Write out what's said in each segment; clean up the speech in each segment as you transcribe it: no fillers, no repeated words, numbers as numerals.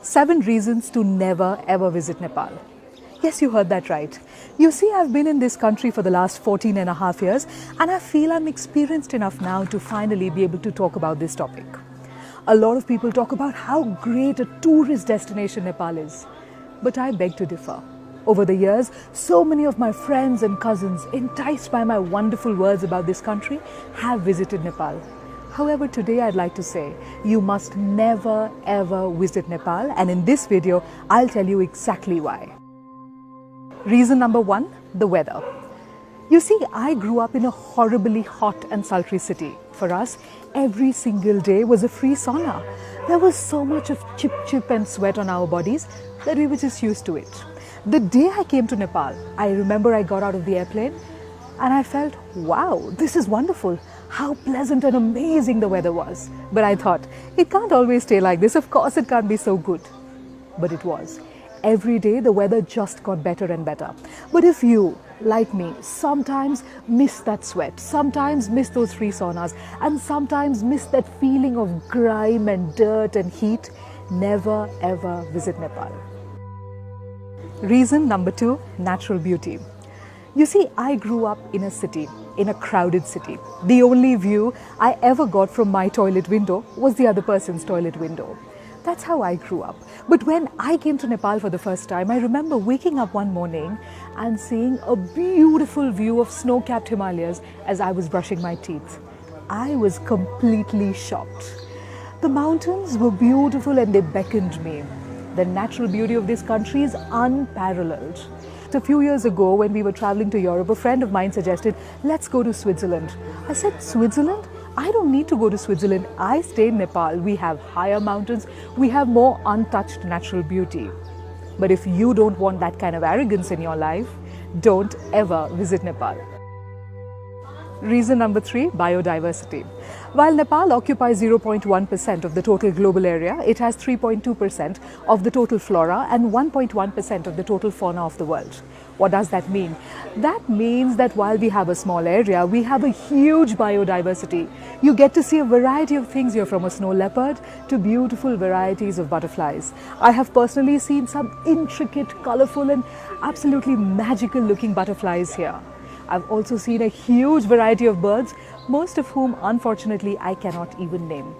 7 reasons to never ever visit Nepal. Yes, you heard that right. You see, I've been in this country for the last 14 and a half years, and I feel I'm experienced enough now to finally be able to talk about this topic. A lot of people talk about how great a tourist destination Nepal is, but I beg to differ. Over the years, so many of my friends and cousins, enticed by my wonderful words about this country, have visited Nepal. However, today I'd like to say, you must never ever visit Nepal, and in this video, I'll tell you exactly why. Reason number 1, the weather. You see, I grew up in a horribly hot and sultry city. For us, every single day was a free sauna. There was so much of chip and sweat on our bodies that we were just used to it. The day I came to Nepal, I remember I got out of the airplane and I felt, wow, this is wonderful. How pleasant and amazing the weather was. But I thought, it can't always stay like this. Of course, it can't be so good. But it was. Every day, the weather just got better and better. But if you, like me, sometimes miss that sweat, sometimes miss those free saunas, and sometimes miss that feeling of grime and dirt and heat, never ever visit Nepal. Reason number 2, natural beauty. You see, I grew up in a city, in a crowded city. The only view I ever got from my toilet window was the other person's toilet window. That's how I grew up. But when I came to Nepal for the first time, I remember waking up one morning and seeing a beautiful view of snow-capped Himalayas as I was brushing my teeth. I was completely shocked. The mountains were beautiful and they beckoned me. The natural beauty of this country is unparalleled. A few years ago, when we were traveling to Europe, a friend of mine suggested, let's go to Switzerland. I said, Switzerland? I don't need to go to Switzerland. I stay in Nepal. We have higher mountains. We have more untouched natural beauty. But if you don't want that kind of arrogance in your life, don't ever visit Nepal. Reason number 3, biodiversity. While Nepal occupies 0.1% of the total global area, it has 3.2% of the total flora and 1.1% of the total fauna of the world. What does that mean? That means that while we have a small area, we have a huge biodiversity. You get to see a variety of things here, from a snow leopard to beautiful varieties of butterflies. I have personally seen some intricate, colorful and absolutely magical looking butterflies here. I've also seen a huge variety of birds, most of whom unfortunately I cannot even name.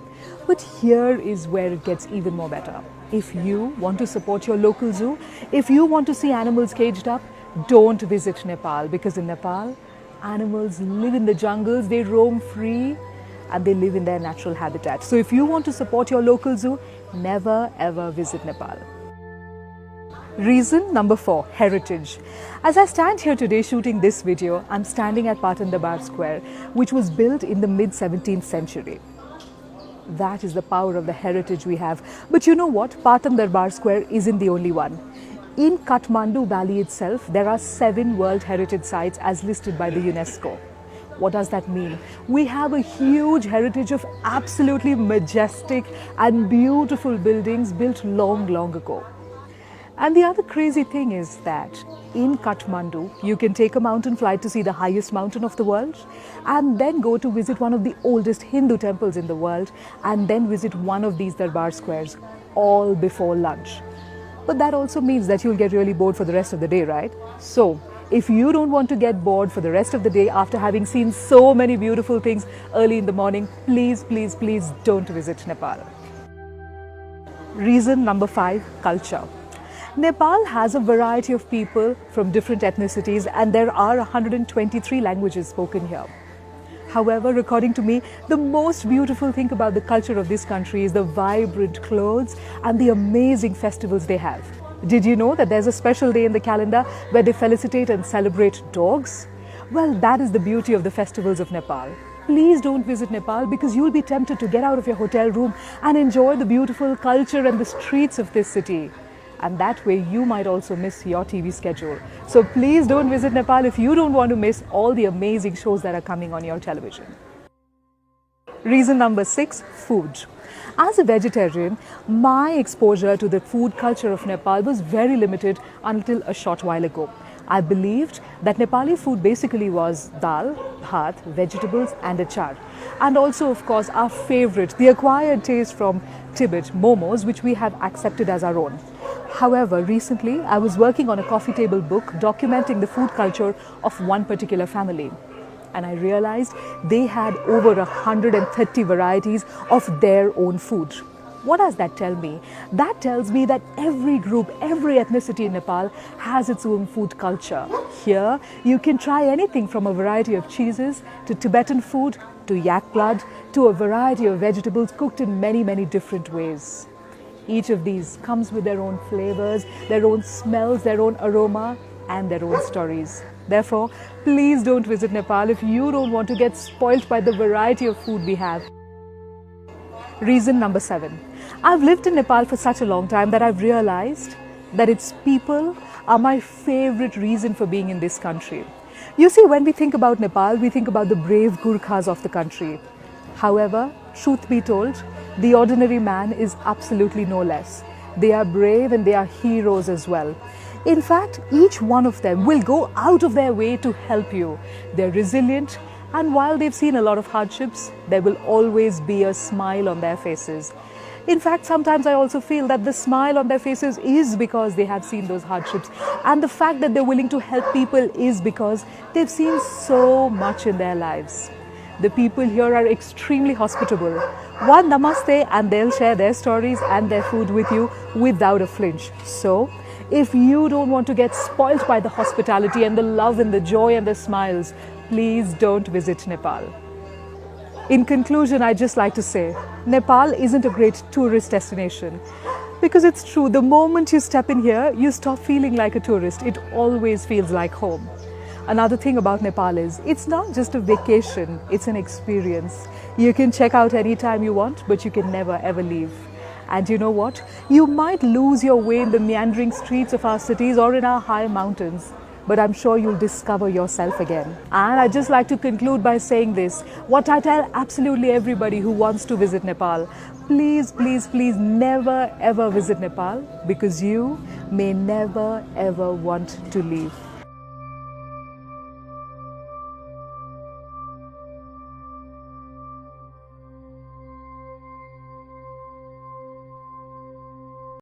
But here is where it gets even more better. If you want to support your local zoo, if you want to see animals caged up, don't visit Nepal, because in Nepal, animals live in the jungles, they roam free and they live in their natural habitat. So if you want to support your local zoo, never ever visit Nepal. Reason number 4, heritage. As I stand here today shooting this video, I'm standing at Patan Darbar Square, which was built in the mid-17th century. That is the power of the heritage we have. But you know what? Patan Darbar Square isn't the only one. In Kathmandu Valley itself, there are 7 World Heritage Sites as listed by the UNESCO. What does that mean? We have a huge heritage of absolutely majestic and beautiful buildings built long, long ago. And the other crazy thing is that in Kathmandu, you can take a mountain flight to see the highest mountain of the world, and then go to visit one of the oldest Hindu temples in the world, and then visit one of these Darbar squares, all before lunch. But that also means that you'll get really bored for the rest of the day, right? So, if you don't want to get bored for the rest of the day after having seen so many beautiful things early in the morning, please, please, please don't visit Nepal. Reason number 5, culture. Nepal has a variety of people from different ethnicities, and there are 123 languages spoken here. However, according to me, the most beautiful thing about the culture of this country is the vibrant clothes and the amazing festivals they have. Did you know that there's a special day in the calendar where they felicitate and celebrate dogs? Well, that is the beauty of the festivals of Nepal. Please don't visit Nepal, because you'll be tempted to get out of your hotel room and enjoy the beautiful culture and the streets of this city. And that way you might also miss your TV schedule. So please don't visit Nepal if you don't want to miss all the amazing shows that are coming on your television. Reason number 6, food. As a vegetarian, my exposure to the food culture of Nepal was very limited until a short while ago. I believed that Nepali food basically was dal, bhat, vegetables and achar. And also, of course, our favorite, the acquired taste from Tibet, momos, which we have accepted as our own. However, recently I was working on a coffee table book documenting the food culture of one particular family. And I realized they had over 130 varieties of their own food. What does that tell me? That tells me that every group, every ethnicity in Nepal has its own food culture. Here, you can try anything from a variety of cheeses to Tibetan food to yak blood to a variety of vegetables cooked in many, many different ways. Each of these comes with their own flavors, their own smells, their own aroma and their own stories. Therefore, please don't visit Nepal if you don't want to get spoilt by the variety of food we have. Reason number 7. I've lived in Nepal for such a long time that I've realized that its people are my favorite reason for being in this country. You see, when we think about Nepal, we think about the brave Gurkhas of the country. However, truth be told, the ordinary man is absolutely no less. They are brave and they are heroes as well. In fact, each one of them will go out of their way to help you. They're resilient, and while they've seen a lot of hardships, there will always be a smile on their faces. In fact, sometimes I also feel that the smile on their faces is because they have seen those hardships. And the fact that they're willing to help people is because they've seen so much in their lives. The people here are extremely hospitable. One namaste and they'll share their stories and their food with you without a flinch. So, if you don't want to get spoilt by the hospitality and the love and the joy and the smiles, please don't visit Nepal. In conclusion, I'd just like to say, Nepal isn't a great tourist destination. Because it's true, the moment you step in here, you stop feeling like a tourist. It always feels like home. Another thing about Nepal is, it's not just a vacation, it's an experience. You can check out anytime you want, but you can never ever leave. And you know what? You might lose your way in the meandering streets of our cities or in our high mountains, but I'm sure you'll discover yourself again. And I'd just like to conclude by saying this, what I tell absolutely everybody who wants to visit Nepal: please, please, please never ever visit Nepal, because you may never ever want to leave.